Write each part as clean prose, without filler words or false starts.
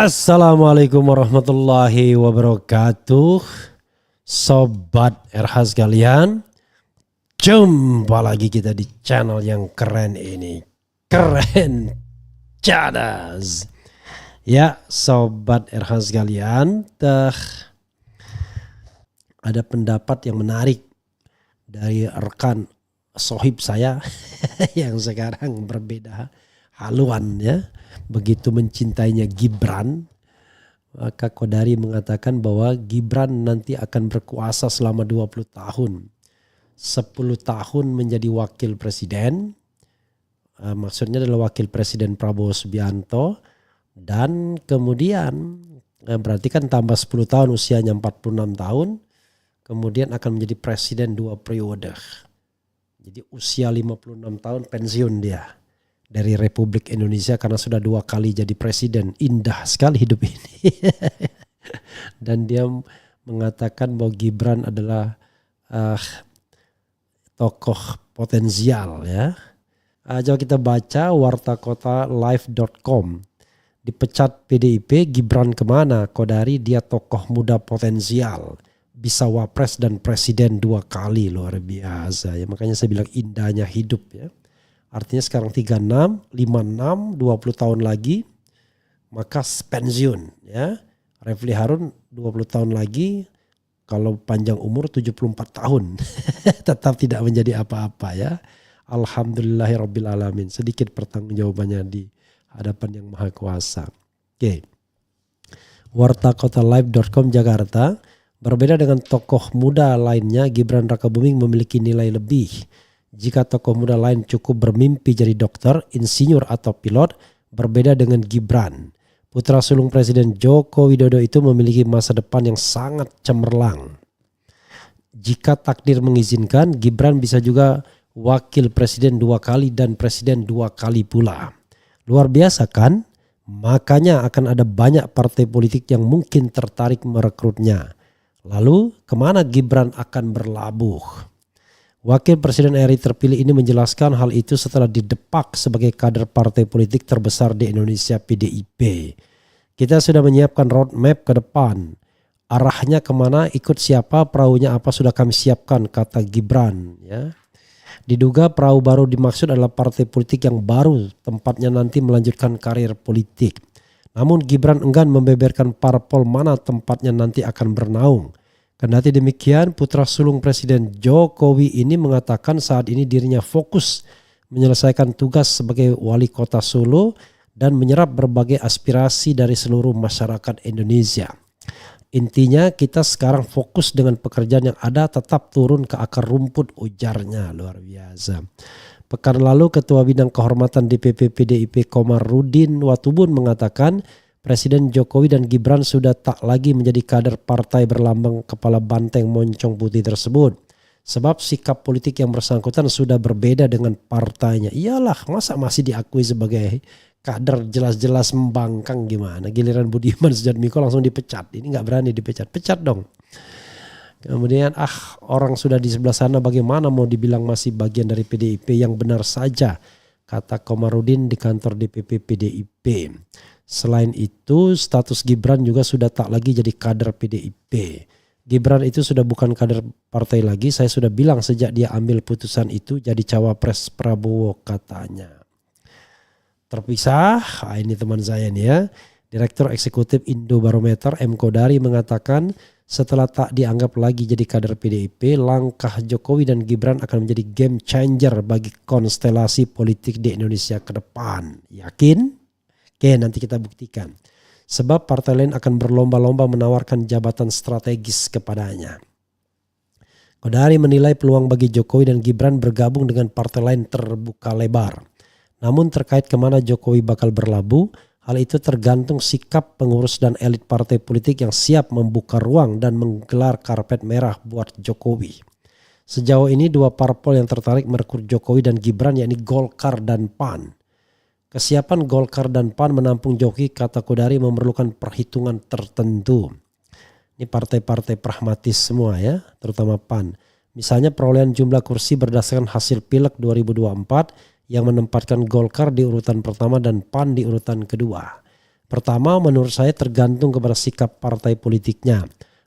Assalamualaikum warahmatullahi wabarakatuh. Sobat RH sekalian, jumpa lagi kita di channel yang keren ini. Keren cadas. Ya, Sobat RH sekalian, ada pendapat yang menarik dari rekan sohib saya yang sekarang berbeda haluan ya. Begitu mencintainya Gibran, maka Kodari mengatakan bahwa Gibran nanti akan berkuasa selama 20 tahun. 10 tahun menjadi wakil presiden, maksudnya adalah wakil presiden Prabowo Subianto, dan kemudian berarti kan tambah 10 tahun usianya 46 tahun, kemudian akan menjadi presiden 2 periode. Jadi usia 56 tahun pensiun dia dari Republik Indonesia karena sudah 2 kali jadi presiden. Indah sekali hidup ini. Dan dia mengatakan bahwa Gibran adalah tokoh potensial ya. Coba kita baca wartakotalive.com. Dipecat PDIP, Gibran kemana? Kodari, dia tokoh muda potensial. Bisa wapres dan presiden 2 kali, luar biasa ya. Makanya saya bilang indahnya hidup ya. Artinya sekarang 36, 56, 20 tahun lagi maka pensiun ya. Refli Harun 20 tahun lagi, kalau panjang umur 74 tahun. Tetap tidak menjadi apa-apa ya. Alhamdulillahirrabbilalamin. Sedikit pertanggungjawabannya di hadapan yang maha kuasa. Oke. Wartakotalive.com Jakarta. Berbeda dengan tokoh muda lainnya, Gibran Rakabuming memiliki nilai lebih. Jika tokoh muda lain cukup bermimpi jadi dokter, insinyur atau pilot, berbeda dengan Gibran. Putra sulung Presiden Joko Widodo itu memiliki masa depan yang sangat cemerlang. Jika takdir mengizinkan, Gibran bisa juga wakil presiden 2 kali dan presiden 2 kali pula. Luar biasa kan? Makanya akan ada banyak partai politik yang mungkin tertarik merekrutnya. Lalu kemana Gibran akan berlabuh? Wakil Presiden RI terpilih ini menjelaskan hal itu setelah didepak sebagai kader partai politik terbesar di Indonesia PDIP. Kita sudah menyiapkan roadmap ke depan. Arahnya kemana, ikut siapa, perahunya apa sudah kami siapkan, kata Gibran. Ya. Diduga perahu baru dimaksud adalah partai politik yang baru tempatnya nanti melanjutkan karir politik. Namun Gibran enggan membeberkan parpol mana tempatnya nanti akan bernaung. Kendati demikian, putra sulung Presiden Jokowi ini mengatakan saat ini dirinya fokus menyelesaikan tugas sebagai wali kota Solo dan menyerap berbagai aspirasi dari seluruh masyarakat Indonesia. Intinya kita sekarang fokus dengan pekerjaan yang ada, tetap turun ke akar rumput, ujarnya. Luar biasa. Pekan lalu Ketua Bidang Kehormatan DPP PDIP Komarudin Watubun mengatakan Presiden Jokowi dan Gibran sudah tak lagi menjadi kader partai berlambang kepala banteng moncong putih tersebut. Sebab sikap politik yang bersangkutan sudah berbeda dengan partainya. Iyalah, masa masih diakui sebagai kader jelas-jelas membangkang gimana. Giliran Budiman Sujatmiko langsung dipecat. Ini gak berani dipecat. Pecat dong. Kemudian orang sudah di sebelah sana bagaimana mau dibilang masih bagian dari PDIP, yang benar saja, kata Komarudin di kantor DPP PDIP. Selain itu, status Gibran juga sudah tak lagi jadi kader PDIP. Gibran itu sudah bukan kader partai lagi. Saya sudah bilang sejak dia ambil putusan itu jadi cawapres Prabowo, katanya. Terpisah, ini teman saya nih ya. Direktur Eksekutif Indobarometer M. Kodari mengatakan setelah tak dianggap lagi jadi kader PDIP, langkah Jokowi dan Gibran akan menjadi game changer bagi konstelasi politik di Indonesia ke depan. Yakin? Oke, nanti kita buktikan. Sebab partai lain akan berlomba-lomba menawarkan jabatan strategis kepadanya. Kodari menilai peluang bagi Jokowi dan Gibran bergabung dengan partai lain terbuka lebar. Namun terkait kemana Jokowi bakal berlabuh, hal itu tergantung sikap pengurus dan elit partai politik yang siap membuka ruang dan menggelar karpet merah buat Jokowi. Sejauh ini 2 parpol yang tertarik merekrut Jokowi dan Gibran, yakni Golkar dan PAN. Kesiapan Golkar dan PAN menampung Jokowi, kata Kodari, memerlukan perhitungan tertentu. Ini partai-partai pragmatis semua ya, terutama PAN. Misalnya perolehan jumlah kursi berdasarkan hasil Pileg 2024 yang menempatkan Golkar di urutan pertama dan PAN di urutan kedua. Pertama, menurut saya tergantung kepada sikap partai politiknya.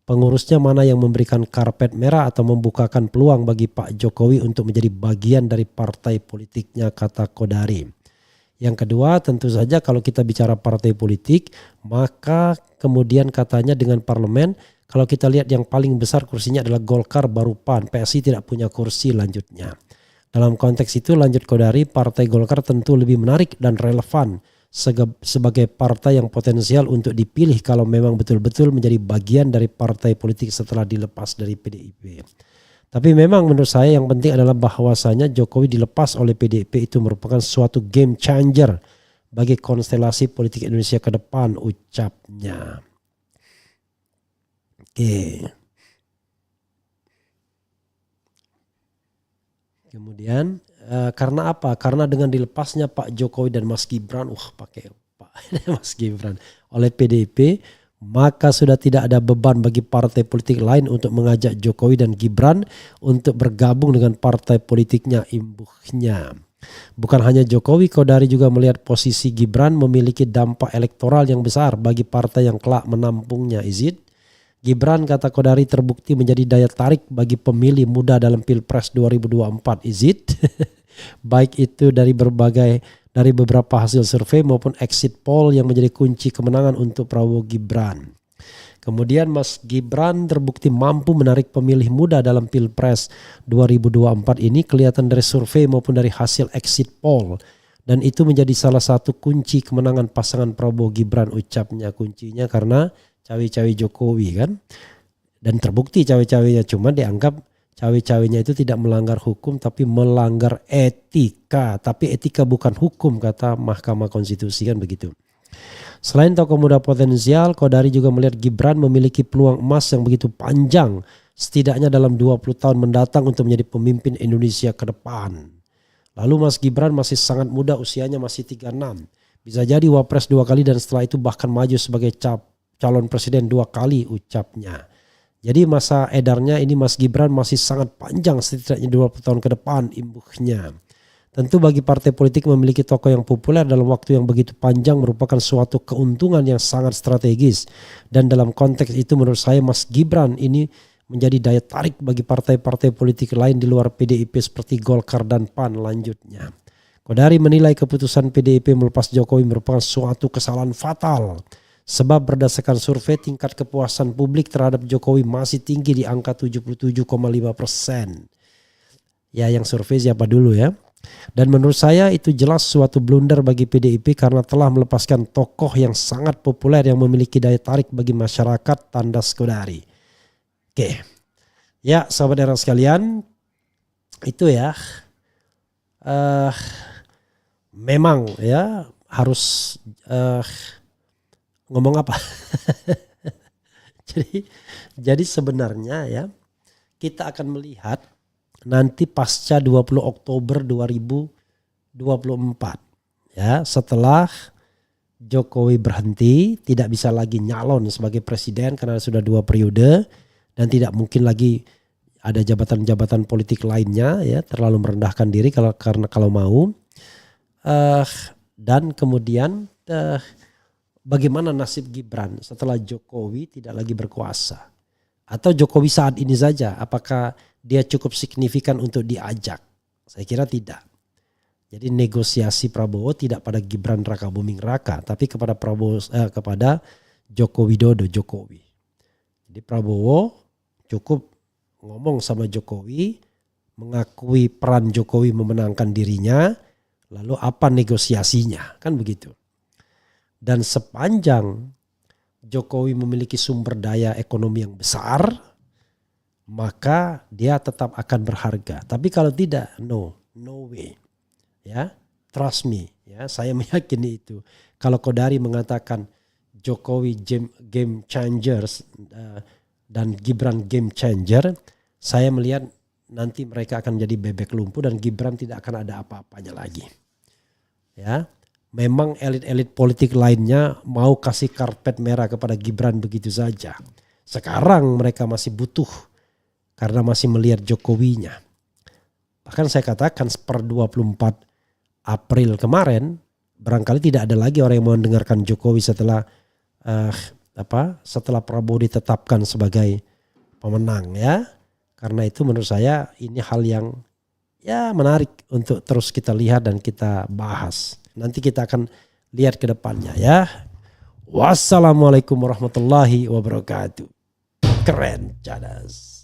Pengurusnya mana yang memberikan karpet merah atau membukakan peluang bagi Pak Jokowi untuk menjadi bagian dari partai politiknya, kata Kodari. Yang kedua, tentu saja kalau kita bicara partai politik, maka kemudian katanya dengan parlemen, kalau kita lihat yang paling besar kursinya adalah Golkar baru PAN, PSI tidak punya kursi lanjutnya. Dalam konteks itu lanjut Kodari, Partai Golkar tentu lebih menarik dan relevan sebagai partai yang potensial untuk dipilih kalau memang betul-betul menjadi bagian dari partai politik setelah dilepas dari PDIP. Tapi memang menurut saya yang penting adalah bahwasanya Jokowi dilepas oleh PDIP itu merupakan suatu game changer bagi konstelasi politik Indonesia ke depan, ucapnya. Oke. Kemudian karena apa? Karena dengan dilepasnya Pak Jokowi dan Mas Gibran, pakai Pak Mas Gibran oleh PDIP, maka sudah tidak ada beban bagi partai politik lain untuk mengajak Jokowi dan Gibran untuk bergabung dengan partai politiknya, imbuhnya. Bukan hanya Jokowi, Kodari juga melihat posisi Gibran memiliki dampak elektoral yang besar bagi partai yang kelak menampungnya. Gibran, kata Kodari, terbukti menjadi daya tarik bagi pemilih muda dalam Pilpres 2024. Baik itu dari beberapa hasil survei maupun exit poll yang menjadi kunci kemenangan untuk Prabowo Gibran. Kemudian Mas Gibran terbukti mampu menarik pemilih muda dalam Pilpres 2024 ini kelihatan dari survei maupun dari hasil exit poll. Dan itu menjadi salah satu kunci kemenangan pasangan Prabowo Gibran, ucapnya. Kuncinya karena cawe-cawe Jokowi kan. Dan terbukti cawe-cawenya, cuma dianggap cawe-cawenya itu tidak melanggar hukum tapi melanggar etika. Tapi etika bukan hukum, kata Mahkamah Konstitusi, kan begitu. Selain tokoh muda potensial, Kodari juga melihat Gibran memiliki peluang emas yang begitu panjang setidaknya dalam 20 tahun mendatang untuk menjadi pemimpin Indonesia ke depan. Lalu Mas Gibran masih sangat muda, usianya masih 36. Bisa jadi wapres 2 kali dan setelah itu bahkan maju sebagai calon presiden 2 kali, ucapnya. Jadi masa edarnya ini Mas Gibran masih sangat panjang, setidaknya 20 tahun ke depan, imbuhnya. Tentu bagi partai politik memiliki tokoh yang populer dalam waktu yang begitu panjang merupakan suatu keuntungan yang sangat strategis. Dan dalam konteks itu menurut saya Mas Gibran ini menjadi daya tarik bagi partai-partai politik lain di luar PDIP seperti Golkar dan PAN, lanjutnya. Kodari menilai keputusan PDIP melepas Jokowi merupakan suatu kesalahan fatal. Sebab berdasarkan survei tingkat kepuasan publik terhadap Jokowi masih tinggi di angka 77,5%. Ya, yang survei siapa dulu ya. Dan menurut saya itu jelas suatu blunder bagi PDIP karena telah melepaskan tokoh yang sangat populer yang memiliki daya tarik bagi masyarakat, tandas Kodari. Oke. Ya, sahabat daerah sekalian, itu ya. Memang ya harus ngomong apa? jadi sebenarnya ya kita akan melihat nanti pasca 20 Oktober 2024 ya, setelah Jokowi berhenti, tidak bisa lagi nyalon sebagai presiden karena sudah 2 periode dan tidak mungkin lagi ada jabatan-jabatan politik lainnya ya, terlalu merendahkan diri kalau mau. Dan kemudian bagaimana nasib Gibran setelah Jokowi tidak lagi berkuasa? Atau Jokowi saat ini saja, apakah dia cukup signifikan untuk diajak? Saya kira tidak. Jadi negosiasi Prabowo tidak pada Gibran Rakabuming Raka, tapi kepada kepada Joko Widodo, Jokowi. Jadi Prabowo cukup ngomong sama Jokowi, mengakui peran Jokowi memenangkan dirinya, lalu apa negosiasinya, kan begitu. Dan sepanjang Jokowi memiliki sumber daya ekonomi yang besar, maka dia tetap akan berharga. Tapi kalau tidak, no way. Ya, trust me. Ya, saya meyakini itu. Kalau Kodari mengatakan Jokowi game changers dan Gibran game changer, saya melihat nanti mereka akan jadi bebek lumpuh dan Gibran tidak akan ada apa-apanya lagi. Ya. Memang elit-elit politik lainnya mau kasih karpet merah kepada Gibran begitu saja. Sekarang mereka masih butuh karena masih melihat Jokowinya. Bahkan saya katakan per 24 April kemarin barangkali tidak ada lagi orang yang mau mendengarkan Jokowi setelah setelah Prabowo ditetapkan sebagai pemenang ya. Karena itu menurut saya ini hal yang ya menarik untuk terus kita lihat dan kita bahas. Nanti kita akan lihat ke depannya ya. Wassalamualaikum warahmatullahi wabarakatuh. Keren, cadas.